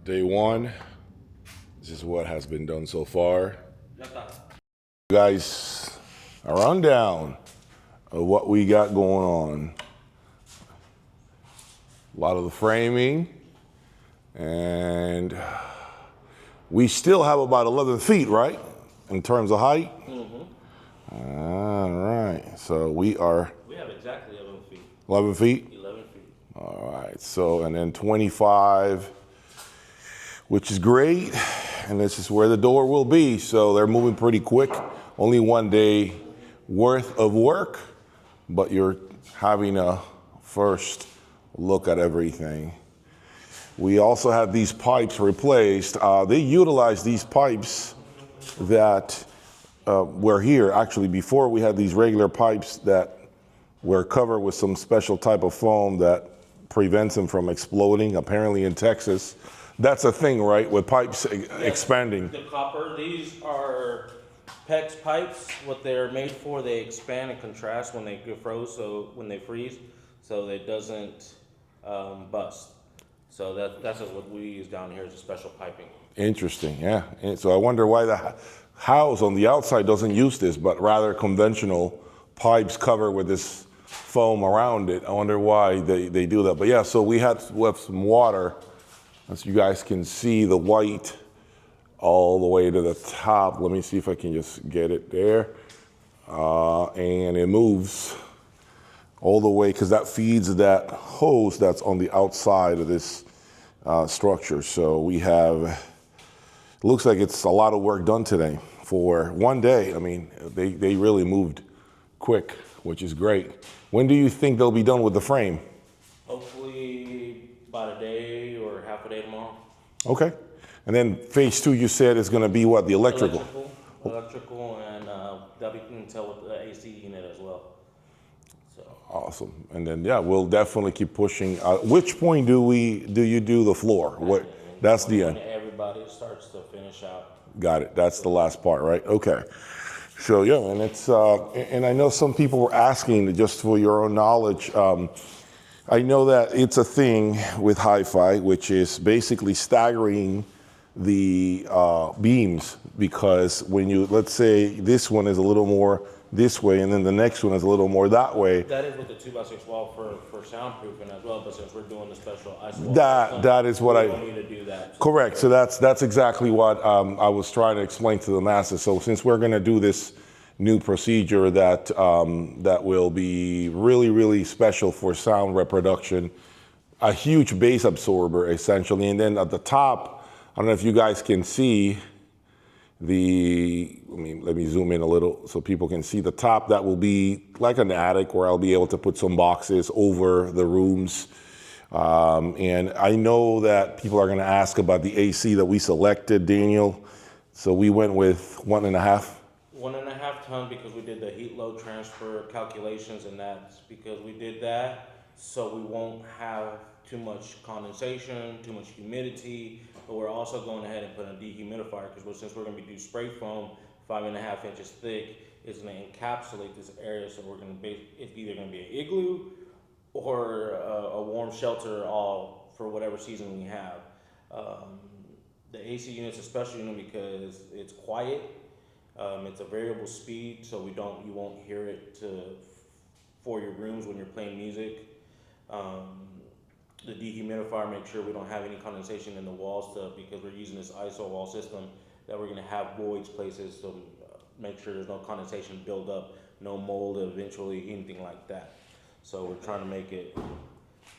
Day one. This is what has been done so far. You guys, a rundown of what we got going on. A lot of the framing, and we still have about 11 feet, right? In terms of height? Mm-hmm. All right, so we have exactly 11 feet. 11 feet? 11 feet. All right, so, and then 25, which is great. And this is where the door will be. So they're moving pretty quick. Only 1 day worth of work, but you're having a first look at everything. We also had these pipes replaced. They utilized these pipes that were here. Actually, before we had these regular pipes that were covered with some special type of foam that prevents them from exploding, apparently in Texas. That's a thing, right, with pipes expanding. The copper, these are PEX pipes. What they're made for, they expand and contrast when they get froze, so when they freeze, so it doesn't bust. So that's just what we use down here as a special piping. Interesting, yeah. And so I wonder why the house on the outside doesn't use this, but rather conventional pipes covered with this foam around it. I wonder why they do that. But yeah, so we have some water. As you guys can see, the white all the way to the top. Let me see if I can just get it there. And it moves all the way because that feeds that hose that's on the outside of this structure. So we have, it looks like it's a lot of work done today for 1 day. I mean, they really moved quick, which is great. When do you think they'll be done with the frame? Hopefully about a day or half a day tomorrow. Okay. And then phase two, you said, is going to be what, the electrical? Electrical, and that we can tell with the AC unit as well. So. Awesome. And then, yeah, we'll definitely keep pushing. Which point do you do the floor? What? That's the end. When everybody starts to finish out. Got it. That's the last part, right? Okay. So yeah, and it's and I know some people were asking, just for your own knowledge. I know that it's a thing with hi-fi, which is basically staggering the beams, because when you, let's say this one is a little more this way and then the next one is a little more that way. That is with the 2x6 wall for soundproofing as well, but since we're doing the special ice wall, that is what we don't need to do that. Correct. So that's exactly what I was trying to explain to the masses. So since we're going to do this new procedure that that will be really, really special for sound reproduction, a huge bass absorber essentially, and then at the top, I don't know if you guys can see let me zoom in a little so people can see the top. That will be like an attic where I'll be able to put some boxes over the rooms. And I know that people are going to ask about the AC that we selected, Daniel. So we went with 1.5. 1.5 ton because we did the heat load transfer calculations, and that's because we did that so we won't have too much condensation, too much humidity. But we're also going ahead and putting a dehumidifier because since we're going to do spray foam 5.5 inches thick, it's going to encapsulate this area. So we're going to it's either going to be an igloo or a warm shelter, all for whatever season we have. The AC unit's a special unit because it's quiet. It's a variable speed, so you won't hear it for your rooms when you're playing music. The dehumidifier makes sure we don't have any condensation in the walls because we're using this ISO wall system that we're going to have voids places to make sure there's no condensation build up, no mold eventually, anything like that. So we're trying to make it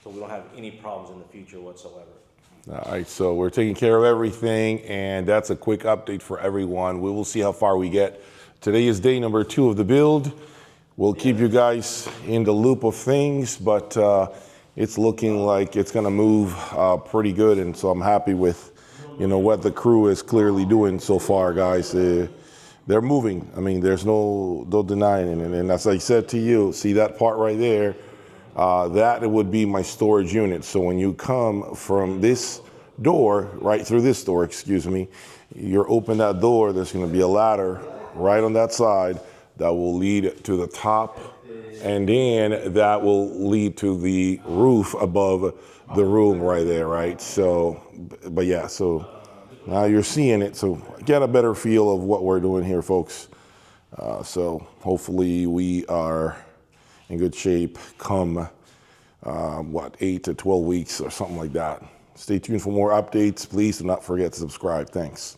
so we don't have any problems in the future whatsoever. All right, so we're taking care of everything, and that's a quick update for everyone. We will see how far we get. Today is day number 2 of the build. We'll keep you guys in the loop of things, but it's looking like it's going to move pretty good, and so I'm happy with what the crew is clearly doing so far, guys. They're moving. I mean, there's no denying it. And as I said to you, see that part right there? That would be my storage unit. So when you come from this door, right through this door, excuse me, you open that door, there's going to be a ladder right on that side that will lead to the top And then that will lead to the roof above the room right there, right? So, but yeah, so now you're seeing it. So get a better feel of what we're doing here, folks. So hopefully we are in good shape come, 8 to 12 weeks or something like that. Stay tuned for more updates. Please do not forget to subscribe. Thanks.